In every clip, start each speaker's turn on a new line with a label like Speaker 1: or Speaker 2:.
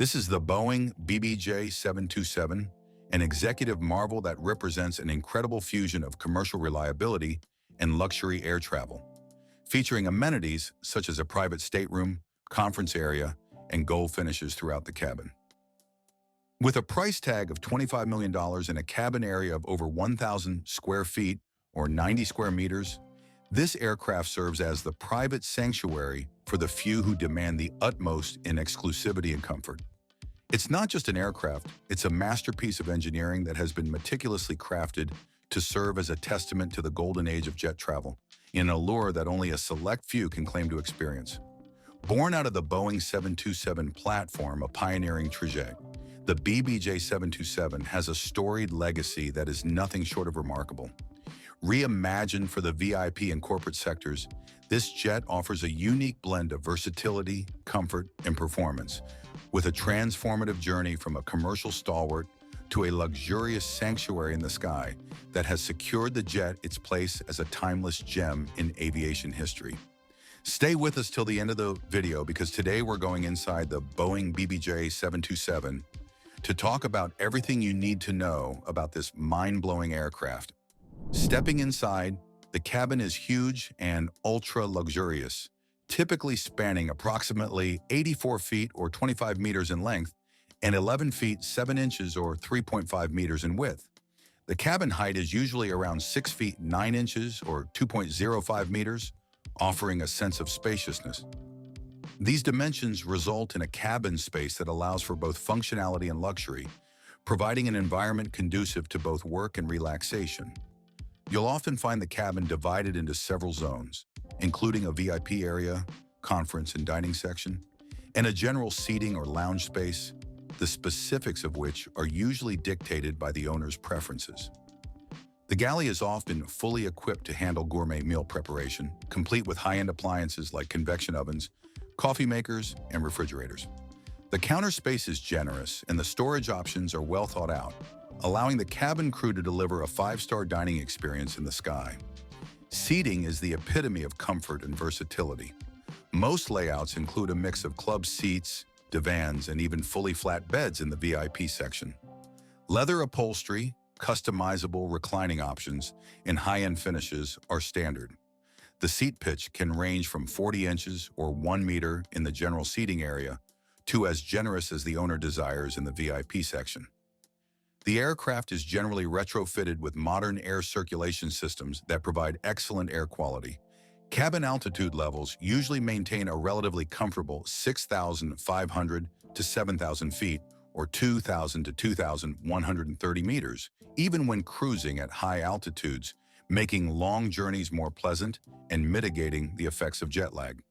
Speaker 1: This is the Boeing BBJ 727, an executive marvel that represents an incredible fusion of commercial reliability and luxury air travel, featuring amenities such as a private stateroom, conference area, and gold finishes throughout the cabin. With a price tag of $25 million and a cabin area of over 1,000 square feet or 90 square meters, this aircraft serves as the private sanctuary for the few who demand the utmost in exclusivity and comfort. It's not just an aircraft, it's a masterpiece of engineering that has been meticulously crafted to serve as a testament to the golden age of jet travel, in an allure that only a select few can claim to experience. Born out of the Boeing 727 platform, a pioneering trijet, the BBJ 727 has a storied legacy that is nothing short of remarkable. Reimagined for the VIP and corporate sectors, this jet offers a unique blend of versatility, comfort, and performance, with a transformative journey from a commercial stalwart to a luxurious sanctuary in the sky that has secured the jet its place as a timeless gem in aviation history. Stay with us till the end of the video because today we're going inside the Boeing BBJ 727 to talk about everything you need to know about this mind-blowing aircraft. Stepping inside, the cabin is huge and ultra-luxurious, typically spanning approximately 84 feet or 25 meters in length and 11 feet 7 inches or 3.5 meters in width. The cabin height is usually around 6 feet 9 inches or 2.05 meters, offering a sense of spaciousness. These dimensions result in a cabin space that allows for both functionality and luxury, providing an environment conducive to both work and relaxation. You'll often find the cabin divided into several zones, including a VIP area, conference and dining section, and a general seating or lounge space, the specifics of which are usually dictated by the owner's preferences. The galley is often fully equipped to handle gourmet meal preparation, complete with high-end appliances like convection ovens, coffee makers, and refrigerators. The counter space is generous and the storage options are well thought out, allowing the cabin crew to deliver a 5-star dining experience in the sky. Seating is the epitome of comfort and versatility. Most layouts include a mix of club seats, divans, and even fully flat beds in the VIP section. Leather upholstery, customizable reclining options, and high-end finishes are standard. The seat pitch can range from 40 inches or 1 meter in the general seating area to as generous as the owner desires in the VIP section. The aircraft is generally retrofitted with modern air circulation systems that provide excellent air quality. Cabin altitude levels usually maintain a relatively comfortable 6,500 to 7,000 feet or 2,000 to 2,130 meters, even when cruising at high altitudes, making long journeys more pleasant and mitigating the effects of jet lag.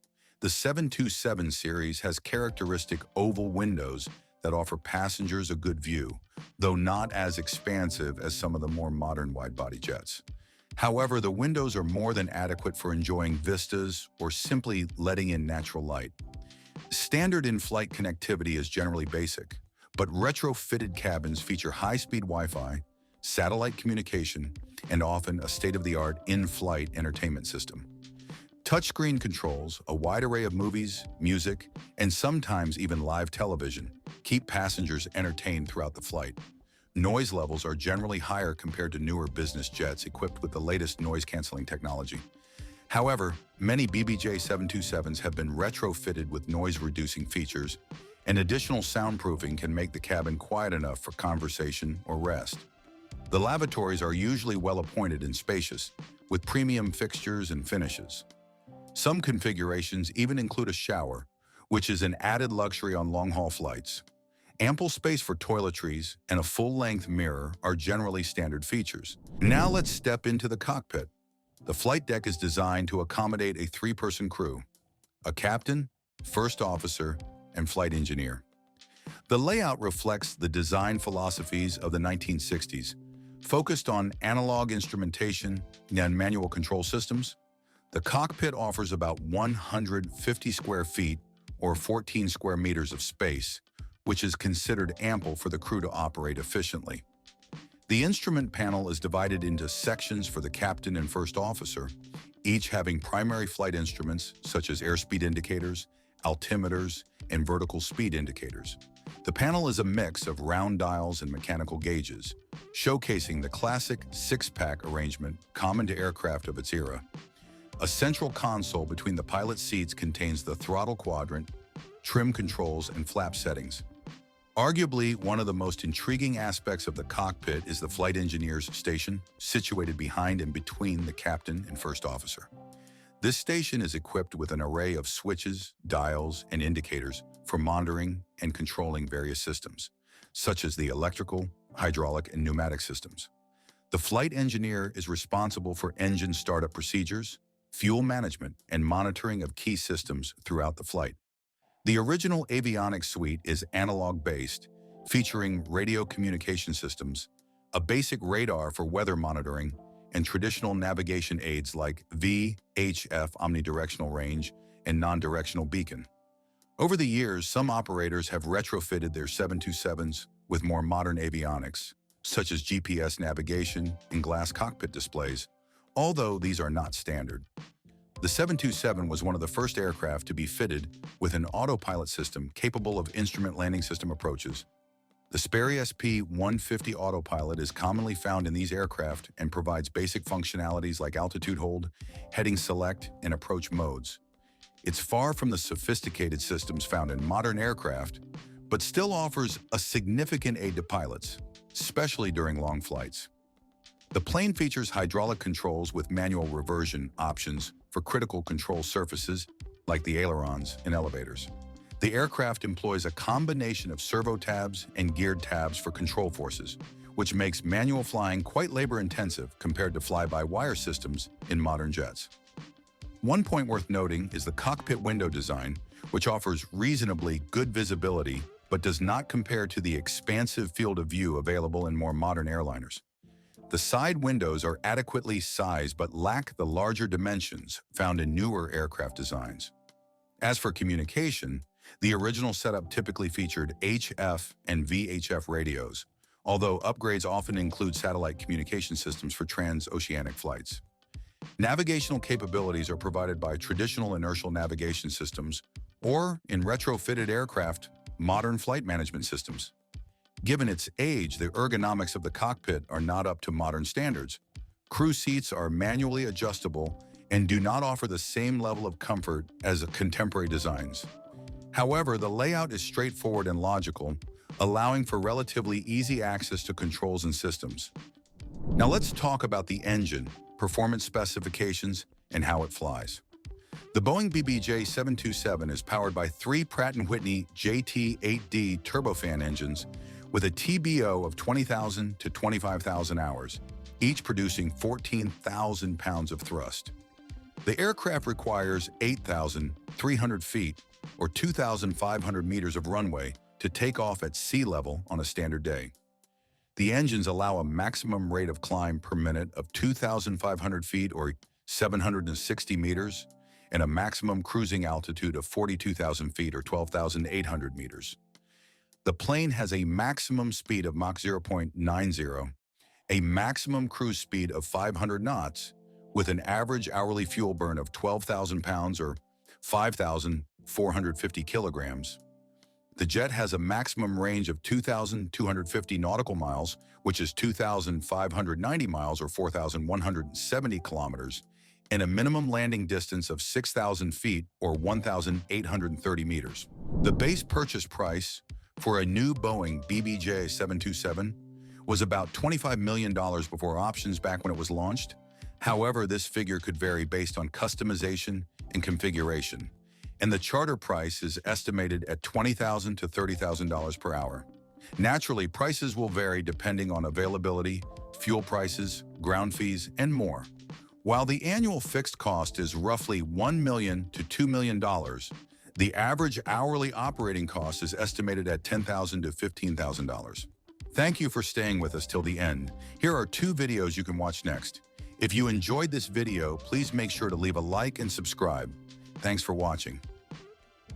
Speaker 1: The 727 series has characteristic oval windows that offer passengers a good view, though not as expansive as some of the more modern wide-body jets. However, the windows are more than adequate for enjoying vistas or simply letting in natural light. Standard in-flight connectivity is generally basic, but retrofitted cabins feature high-speed Wi-Fi, satellite communication, and often a state-of-the-art in-flight entertainment system. Touchscreen controls, a wide array of movies, music, and sometimes even live television keep passengers entertained throughout the flight. Noise levels are generally higher compared to newer business jets equipped with the latest noise-canceling technology. However, many BBJ 727s have been retrofitted with noise-reducing features, and additional soundproofing can make the cabin quiet enough for conversation or rest. The lavatories are usually well-appointed and spacious, with premium fixtures and finishes. Some configurations even include a shower, which is an added luxury on long-haul flights. Ample space for toiletries and a full-length mirror are generally standard features. Now let's step into the cockpit. The flight deck is designed to accommodate a 3-person crew: a captain, first officer, and flight engineer. The layout reflects the design philosophies of the 1960s, focused on analog instrumentation and manual control systems. The cockpit offers about 150 square feet or 14 square meters of space, which is considered ample for the crew to operate efficiently. The instrument panel is divided into sections for the captain and first officer, each having primary flight instruments such as airspeed indicators, altimeters, and vertical speed indicators. The panel is a mix of round dials and mechanical gauges, showcasing the classic six-pack arrangement common to aircraft of its era. A central console between the pilot's seats contains the throttle quadrant, trim controls, and flap settings. Arguably, one of the most intriguing aspects of the cockpit is the flight engineer's station, situated behind and between the captain and first officer. This station is equipped with an array of switches, dials, and indicators for monitoring and controlling various systems, such as the electrical, hydraulic, and pneumatic systems. The flight engineer is responsible for engine startup procedures, fuel management, and monitoring of key systems throughout the flight. The original avionics suite is analog-based, featuring radio communication systems, a basic radar for weather monitoring, and traditional navigation aids like VHF omnidirectional range and non-directional beacon. Over the years, some operators have retrofitted their 727s with more modern avionics, such as GPS navigation and glass cockpit displays, although these are not standard. The 727 was one of the first aircraft to be fitted with an autopilot system capable of instrument landing system approaches. The Sperry SP-150 autopilot is commonly found in these aircraft and provides basic functionalities like altitude hold, heading select, and approach modes. It's far from the sophisticated systems found in modern aircraft, but still offers a significant aid to pilots, especially during long flights. The plane features hydraulic controls with manual reversion options for critical control surfaces like the ailerons and elevators. The aircraft employs a combination of servo tabs and geared tabs for control forces, which makes manual flying quite labor-intensive compared to fly-by-wire systems in modern jets. One point worth noting is the cockpit window design, which offers reasonably good visibility but does not compare to the expansive field of view available in more modern airliners. The side windows are adequately sized but lack the larger dimensions found in newer aircraft designs. As for communication, the original setup typically featured HF and VHF radios, although upgrades often include satellite communication systems for transoceanic flights. Navigational capabilities are provided by traditional inertial navigation systems or, in retrofitted aircraft, modern flight management systems. Given its age, the ergonomics of the cockpit are not up to modern standards. Crew seats are manually adjustable and do not offer the same level of comfort as contemporary designs. However, the layout is straightforward and logical, allowing for relatively easy access to controls and systems. Now let's talk about the engine, performance specifications, and how it flies. The Boeing BBJ 727 is powered by three Pratt & Whitney JT8D turbofan engines with a TBO of 20,000 to 25,000 hours, each producing 14,000 pounds of thrust. The aircraft requires 8,300 feet or 2,500 meters of runway to take off at sea level on a standard day. The engines allow a maximum rate of climb per minute of 2,500 feet or 760 meters and a maximum cruising altitude of 42,000 feet or 12,800 meters. The plane has a maximum speed of Mach 0.90, a maximum cruise speed of 500 knots, with an average hourly fuel burn of 12,000 pounds or 5,450 kilograms. The jet has a maximum range of 2,250 nautical miles, which is 2,590 miles or 4,170 kilometers, and a minimum landing distance of 6,000 feet or 1,830 meters. The base purchase price for a new Boeing BBJ 727 was about $25 million before options back when it was launched. However, this figure could vary based on customization and configuration, and the charter price is estimated at $20,000 to $30,000 per hour. Naturally, prices will vary depending on availability, fuel prices, ground fees, and more. While the annual fixed cost is roughly $1 million to $2 million, the average hourly operating cost is estimated at $10,000 to $15,000. Thank you for staying with us till the end. Here are 2 videos you can watch next. If you enjoyed this video, please make sure to leave a like and subscribe. Thanks for watching.